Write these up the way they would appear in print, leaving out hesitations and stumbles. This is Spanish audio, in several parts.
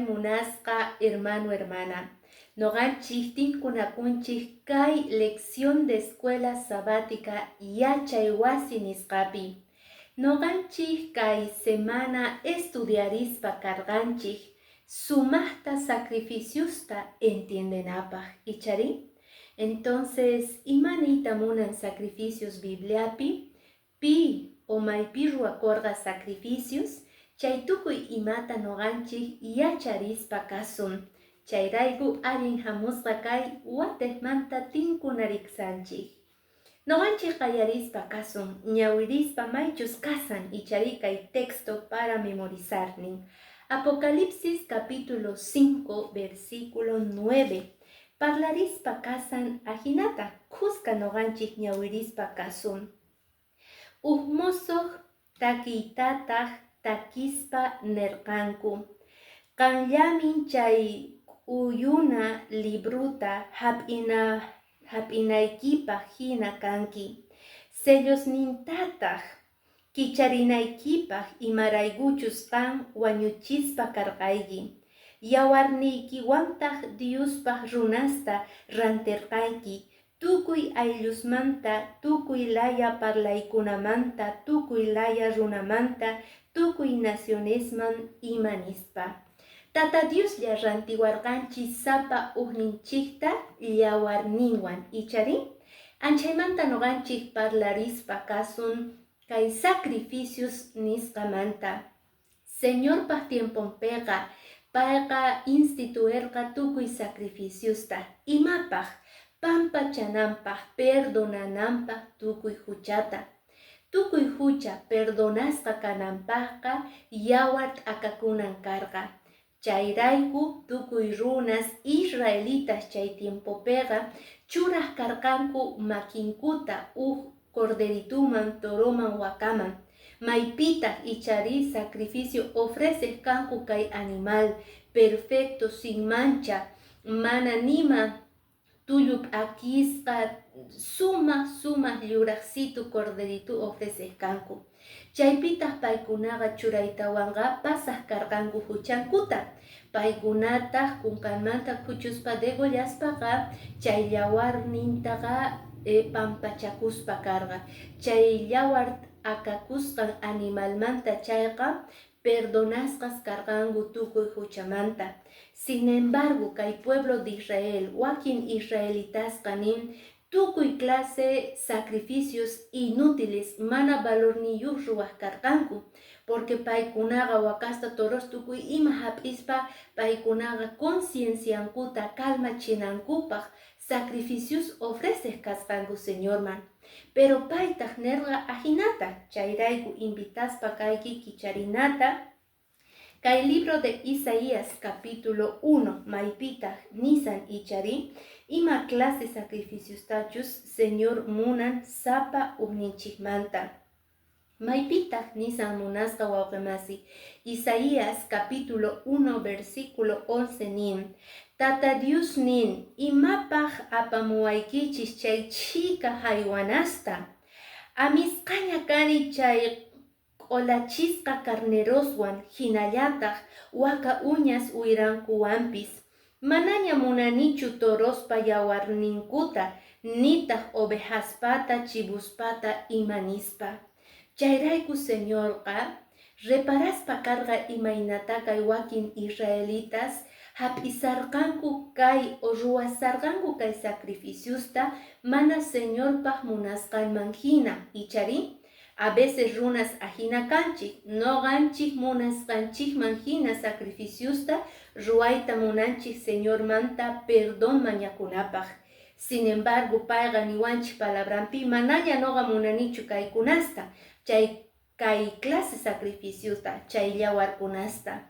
munasqa hermano hermana. Noqanchik tinkunakunchik kay lección de escuela sabática yachay wasi nisqapi. Noqanchik kay semana estudiarispa karqanchik sumaqta sacrificiusta entiendenapaq ichari. Entonces, imanita munan sacrificios Bibliapi, pi o maypi ruwakurqa sacrificios, chay tukuy imata noqanchik yacharispa kasun. Chayrayku allin hamusqa kay watejmanta tinkunariksanchik. Noqanchik qallarispa kasun, ñawirispa maychus kasan ichari kay texto para memorizarnin. Apocalipsis capítulo 5 versículo 9. Parlarispa kasan ajinata, kuska noqanchik ñawirispa kasun. Uhmusuq takiytataq takispa nerqanku. Qanllamin chay uyuna libruta hap'inaykipaq hina kanki. Sellosnintataq kicharinaykipaq imaraykuchus qan wañuchispa karqayki. Yawarniykiwantaq Diospaq runasta rantirqayki. Tukuy ayllusmanta, tukuy laya parlaykunamanta, tukuy laya runamanta, tukuy nacionesman imanispa. Tata Dioslla rantiwarqanchik sapa uqninchikta yawarninwan ichari. Anchaymanta noqanchik parlarispa kasun kay sacrificios nisqamanta. Señorpaq tiemponpiqa payqa instituerqa tukuy sacrificiosta. Imapaq pampachananpaq, perdonananpaq tukuy huchata. Tukuy hucha perdonasqa kananpaqqa yawar t'akakunan karqa. Chayrayku tukuy runas israelitas chay tiempopiqa churaq karqanku makinkuta corderituman, toroman, wakaman. Maypitaq ichari sacrificio ofreces kanku kay animal perfecto, sin mancha, mana nima tuyup akisqa, sumaq lluraqsitu corderitu ofreces kanku. Chaypitaq paykunaqa churaytawanqa pasaq karqanku huchankuta. Paykunataq kunkanmanta kuchuspa degollaspaqa chay yawarnintaqa pampachakuspa karqa. Chay yawar akakusqan animalmanta chayqa perdonasqas karqanku tukuy huchamanta. Sin embargo, kay pueblo de Israel, wakin israelitasqa nin tukuy clase sacrificios inútiles mana valorniyuq ruwaq karqanku. Porque paykunaqa wakasta toros tukuy ima hap'ispa paykunaqa concienciankuta calmachinankupaq sacrificios ofreces kasqanku Señorman. Pero paytaq nerqa ajinata, chayrayku invitaspa kayki kicharinata. Kay libro de Isaías capítulo 1 maypitaq nisan ichari, ima clase sacrificios tachus Señor munan sapa uqninchikmanta. Maypitaq nisan munasqa wawqimasi. Isaías capítulo 1 versículo 11 nin. Tata Dios nin, imapaq apamuwaykichis chay chika haywanasta. Amisqaña kani chay q'olachisqa carneroswan hinallataq waka uñas uyrankuwanpis. Manaña munanichu torospa yawarninkuta, nitaq ovejaspata, chibuspata imanispa. Chayrayku Señorqa reparaspa karqa imaynata kay wakin israelitas hap'isarqanku kay o ruwasarqanku kay sacrificiosta mana Señorpaq munasqanman hina ichari. A veces runas ajina kanchik, noqanchik munasqanchikman hina sacrificiosta ruwayta munanchik Señormanta perdón mañakunapaq. Sin embargo, payqa niwanchik palabranpi manaña noqa munanichu kaykunasta, kay clase sacrificiosta, chay yawarkunasta.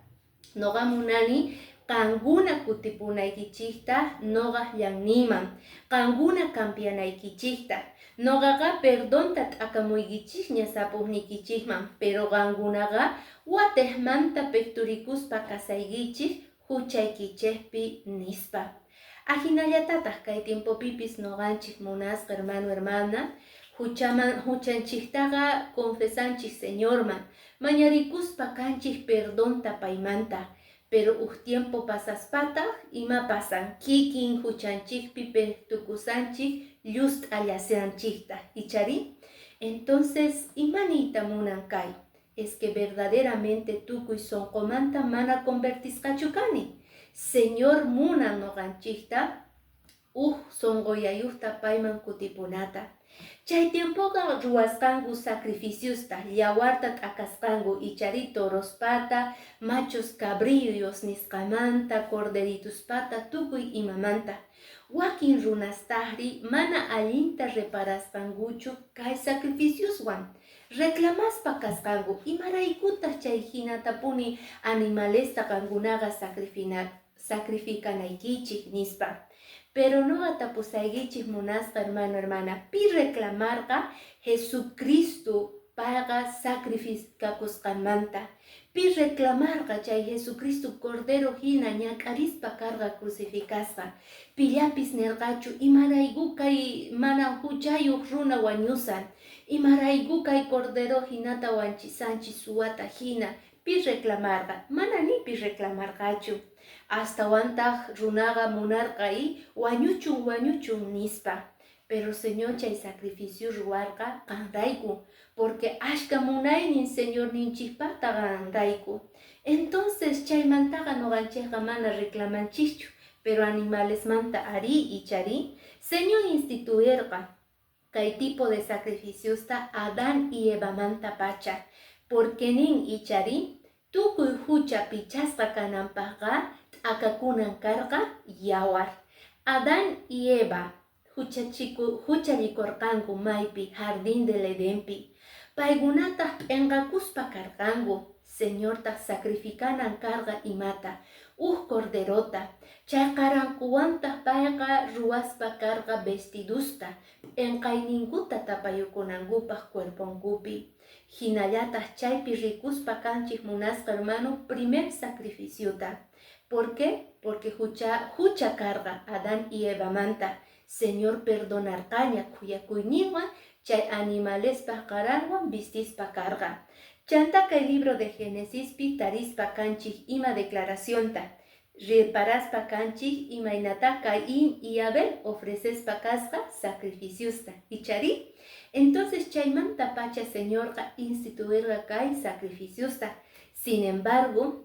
Noqa munani qankuna kutipunaykichikta noqa llaqniman, qankuna campianaykichikta. Noqaqa perdonta t'akamuykichikña sapuqnikichikman, pero qankunaqa watejmanta picturikuspa kasaykichik huchaykichikpi nispa. Ajinallatataq kay tiempopipis noqanchik munasqa hermano hermana, huchanchiktaqa confesanchik Señorman, mañarikuspa kanchik perdonta paymanta. pero tiempo pasaspata ima pasan kikin huchanchikpi tukusanchik llust allaseanchikta ichari. Entonces imanita munankay es que verdaderamente tukuy sonqomanta mana convertisqachukani. Señor munan noqanchikta sonqoyayuqta payman kutipunata. Chay tiempoqa ruwasqanku sacrificiusta, yawarta t'akasqanku ichari torospata, machos cabrillos nisqamanta, corderituspata, tukuy imamanta. Wakin runastahri mana allinta reparasqankuchu kay sacrificiuswan. Reclamaspa kasqanku, imaraykutaq chay hinatapuni animalesta qankunaqa sacrificanaykichik nispa. Pero no atapusaykichik munasqa hermano, hermana, pi reclamarqa Jesucristo paga sacrificakusqanmanta. Pi reclamarqa chay Jesucristo cordero hina ñak'arispa karqa crucificasqa. Pillapis nirqachu imarayku kay mana huchayuq runa wañusan. Imarayku kay cordero hinata wanchisanchi suwata hina. Pi reclamarqa, mana nipi reclamarqachu. Hasta wantaq runaqa munarqay wañuchun nispa. Pero Señor chay sacrificio ruwarqa qanrayku, porque ashka munaynin Señor ninchikpaqta qanrayku. Entonces chaymantaqa noqanchikqa mana reclamanchikchu, pero animalesmanta ari ichari Señor instituirqa kay tipo de sacrificiosta Adán y Eva manta pacha, porque nin ichari tukuy hucha pichasqa kananpaqqa t'akakunan karqa yawar. Adán y Eva huchallikurqanku maypi jardín del Edenpi. Paykunataq p'inqakuspa karqanku. Señortaq sacrificanan karqa imata corderota. Chay qarankuwantaq payqa ruwaspa karqa vestidusta p'inqayninkuta tapayukunankupaq cuerponkupi. Hinallataq chaypi rikuspa kanchik munasqa hermano primer sacrificiota. ¿Por qué? Porque hucha carga Adán y Eva manta. Señor perdonarqaña kuyakuyninwan chay animalespa qaranwan vistispa carga. Chantaka el libro de Génesis tarispa kanchik ima declaracionta. Reparaspa kanchik imaynata Caín y Abel ofrecespa kasqa sacrificiusta. ¿Ichari? Entonces chaymanta pacha Señorqa instituirqa kay sacrificiusta. Sin embargo,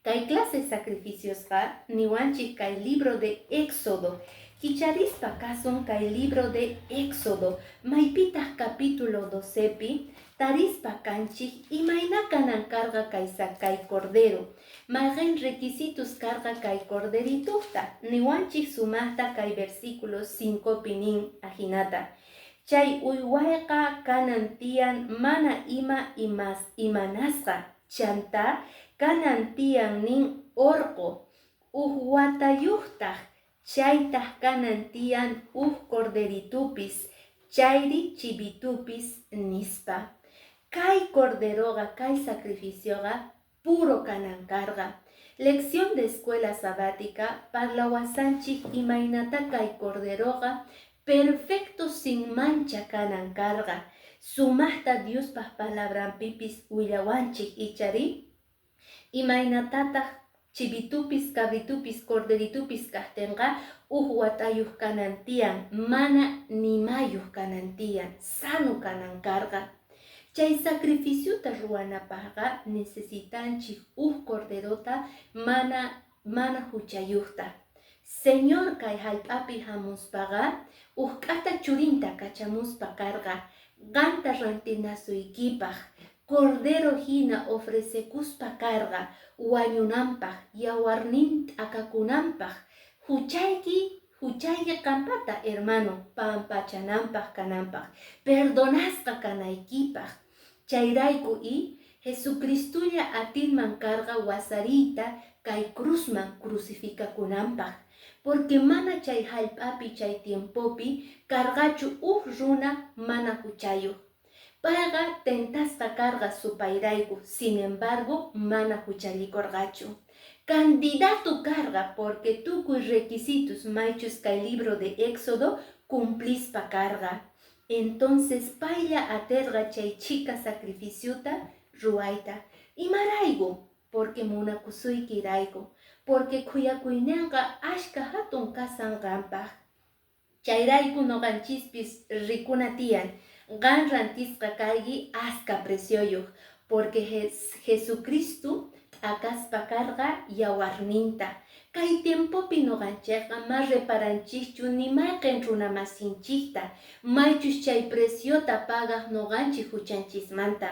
kay clase sacrificiosqa niwanchik kay libro de Éxodo. Kicharispa kasun kay libro de Éxodo. Maypitaq capítulo 12pi tarispa kanchik imayna kanan karqa kay cordero. Mayqin requisitos karqa kay corderituta. Niwanchik sumaqta kay versículos 5pi nin ajinata. Chay uywayqa kanan tiyan mana imanasqa. Chanta kanan tiyan nin orqo. Watayuqtaq. Chaytaq kanan tiyan corderitupis. Chayri chibitupis nispa. Kay corderoga, kay sacrificioga puro kanan karga. Lección de escuela sabática parlawasanchik imaynata kay corderoga perfecto sin mancha kanan karga. Sumaqta Diospaq palabranpipis willawanchik ichari. Imaynatataq chibitupis, cabritupis, corderitupis kajtenqa watayuq kanan tiyan, mana nimayuq kanan tiyan, sano kanan karga. Chay sacrificiota ruwanapaqqa necesitanchik corderota mana huchayuqta. Señor kay hallp'api hamuspaqa k'ata churinta kachamuspa karga, qanta rantinasuykipaq, cordero hina ofrecekuspa karga, wañunanpaq, yawarnin t'akakunanpaq, huchayki kampata hermano, pampachananpaq kananpaq, perdonasqa kanaykipaq. Chayrayku Jesucristulla atinman karga wasarita kay cruzman crucificakunanpaq. Porque mana chay hallp'api chay tiempopi kargachu runa mana huchayuq. Payqa tentasqa karga supayrayku, sin embargo mana huchallikurqachu. Candidato carga porque tukuy requisitos maychus kay libro de Éxodo cumplispa carga. Entonces paylla aterga chay chica sacrificiota ruayta. Imarayku porque munakusuykiyrayku, porque kuyakuyniyqa ashka hatun kasanqanpaq. Chayrayku noqanchispis rikuna tiyan, qan rantisqa kayki aska precioyuq, porque Jesucristo akaspa karqa yawarninta. Kay tiempopi noqanchikqa ma reparanchikchu nimaqen runamasinchikta, maychus chay preciota pagaq noqanchik huchanchismanta.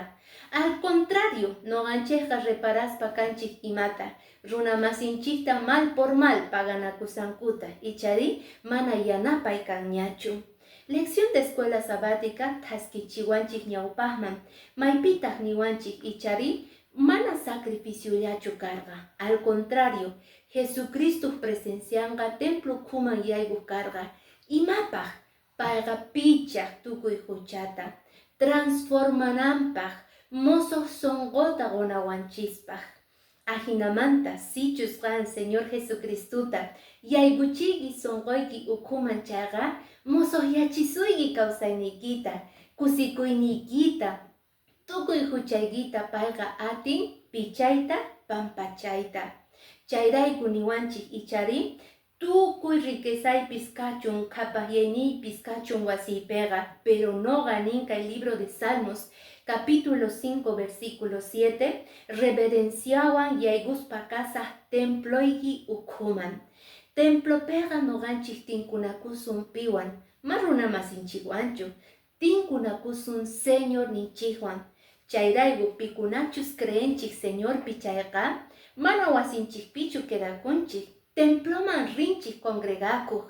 Al contrario, noqanchikqa reparaspa kanchik imata, runamasinchikta mal por mal paganakusankuta, ichari mana yanapay kanñachu. Lección de escuela sabática taskichiwanchik ñawpaqman, maypitaq niwanchik ichari mana sacrificio yachu karqa. Al contrario, Jesucristo presencianqa templo kuman yaykuq karqa. Imapaq payqa pichaq tukuy huchata, transformananpaq, mosoq sonqota qonawanchispaq. Ajinamanta sichusqan Señor Jesucristuta yaykuchiyki sonqoyki ukuman chayqa, mosoq yachisuyki kawsayniykita, kusikuyniykita, tukuy huchaykita payqa atin pichayta, pampachayta. Chayrayku niwanchik ichari, tukuy riquezaypis kachun, kapaqyayniypis kachun wasiypiqa, pero noqa ninka el libro de Salmos, capítulo 5, versículo 7, reverenciawan yaykuspa kasaq temployki ukhuman. Templopiqa noqanchik tinkunakusun piwan, ma runamasinchikwanchu, tinkunakusun Señor ninchikwan. Chayrayku pikunachus creenchik Señor pichayqa, mana wasinchikpichu quedakunchik, temploman rinchik congregakuq,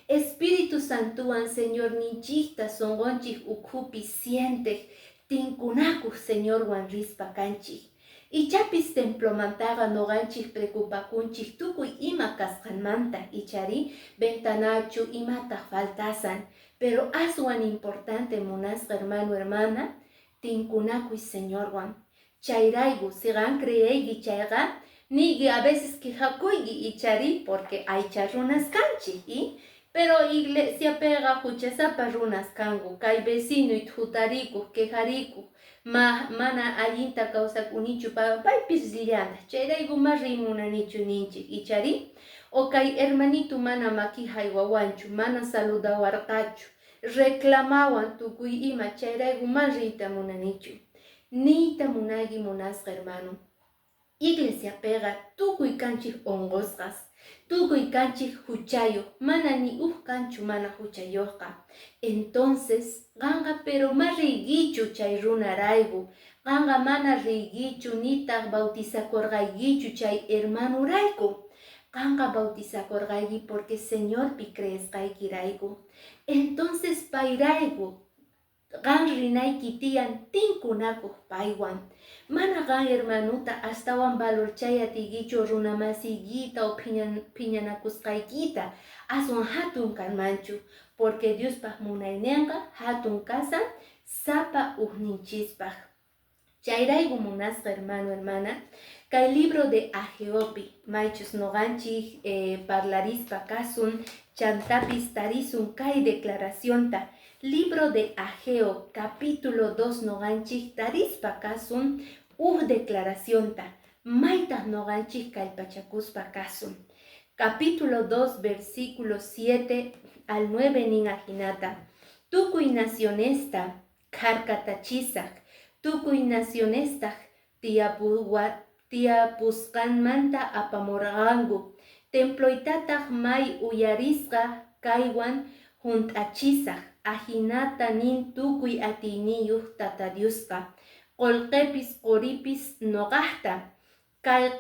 Espíritu Santuwan Señor ninchikta sonqonchik ukhupi sienteq, tinkunakuq Señorwan rispa kanchik. Ichapis templomantaqa noqanchik preocupakunchik tukuy ima kasqanmanta, ichari ventanachu imataq faltasan, pero aswan importante munasqa hermano hermana, tinkunakuy Señorwan. Chayrayku siqan creeyki chayqa, nigi a veces quejakuyki ichari porque aycha runas kanchik, pero iglesia pega huchasapa runas kangu, kay vecino jutariku, quejariku, mana allinta kawsakunichu paypis llanta, chayrayku ma rimunanichu ninchik ichari, o kay hermanito mana makihay wawanchu, mana saludawarqachu, reclamawan tukuy ima, chayrayku ma riyta munanichu. Niyta munayki munasqa hermano, iglesia pega tukuy kanchik onqosqas, tukuy kanchik huchayo, mana ni kanchu mana huchayuqqa. Entonces, qanqa pero ma rigichu chay runarayku, qanqa mana rigichu nitaq bautizakorqaykichu chay hermanurayku. Qanqa bautizakorqayki porque Señor pi creesqaykirayku. Entonces payrayku, qan rinayki tiyan tinkunakuq paywan. Mana qan hermanuta astawan valorchayatikichu runamasiykita o phiñanakusqaykita aswan hatun kanmanchu, porque Diospaq munayninqa hatun kasan sapa uqninchispaq. Chayrayku munasqa hermano hermana, kay libro de Ageopi maychus noqanchik parlarispa kasun, chantapis tarisun kay declaracionta. Libro de Ageo, capítulo 2 noqanchik tarispa kasun declaracionta. Maytaq noqanchik kallpachakuspa kasun. Capítulo 2, versículo 7 al 9 nin ajinata. Tukuy nacionesta karkatachisaq, tukuy nacionesta tiyapusqanmanta apamurqanku. Temploytataq may uyarisqa kaywan junt'achisaq. Ajinata nin tukuy atiniyuq tata Diosqa, qolqepis qoripis noqaqta, kay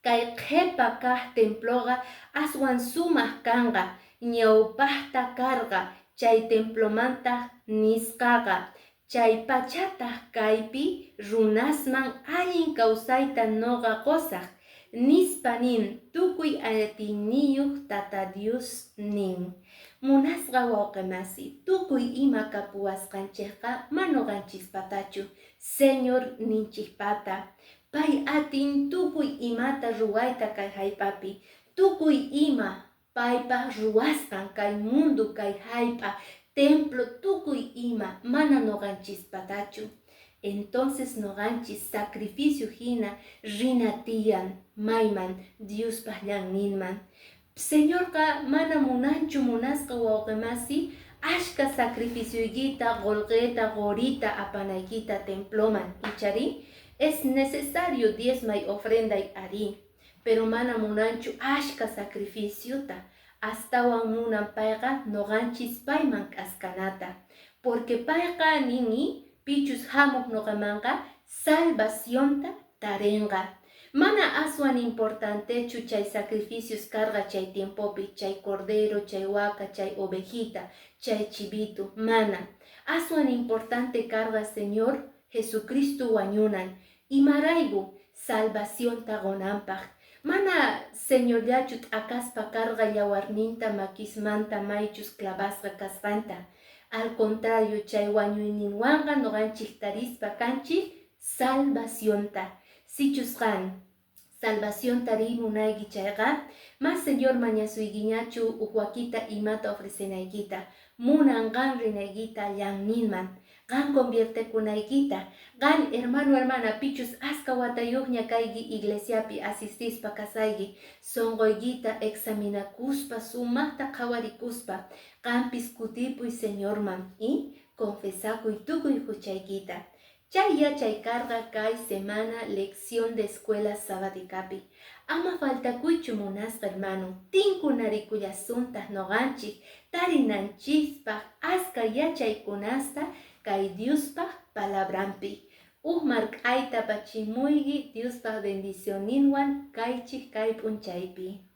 qhepa kaq temploqa aswan sumaq kanqa, ñawpaqta karqa, chay templomanta nisqaqa, chay pachataq kaypi runasman allin kawsayta noqa qosaq, nispa nin tukuy atiniyuq tata Dios nin. Munasqa wawqimasi, tukuy ima kapuwasqanchikqa ma noqanchispatachu, Señor ninchikpata. Pay atin tukuy imata ruwayta kay haypapi, tukuy ima paypaq ruwasqan kay mundo kay haypa, templo tukuy ima mana noqanchispatachu. entonces noganchis sacrificio hina rinatian mayman Dios pahlan ninman. Señor ka mana munanchu munasqa wawqimasi ashka sacrificioyita, golgueta, gorita apanaykita temploman ichari es necesario diezma y ofrenda y ari, pero mana munanchu ashka sacrificiota astawan munan payqa noganchis payman k'askanata, porque payqa nini pichus hamuq noqamanqa salvacionta tarenqa. Mana aswan importantechu chay sacrificios carga chay tiempopi, chay cordero, chay vaca, chay ovejita, chay chivito, mana. Aswan importante carga Señor Jesucristo wañunan, y maraigu salvación tagonampaj. Mana Señor yachut akaspa carga yawarninta makismanta maichus clavasqa kasqanta. Al contrario, chay wañuyninwanqa noqanchik tarispa kanchik salvacionta. Sichusqan salvación tarimunayki chayqa, mas Señor mañasuykiñachu uhuakita imata ofrecenaykita, munanqan rinaykita llanninman, qan conviertekunaykita, qan hermana pichus aska watayuqña kayki iglesiapi asistispa kasayki, sonqoykita examinakuspa sumaqta qhawarikuspa, qampis kutipuy Señorman y confesakuy tukuy huchaykita. Chay yachay carga kay semana lección de escuela sabaticapi. Ama falta kuychu munasqa hermano. Tinkunarikullasuntas noganchik tarinanchispaq aska yachaykunasta kay Diospaq palabrampi. Mark'ayta pachimuyki Diospaq bendicioninwan kaychik kay p'unchaypi.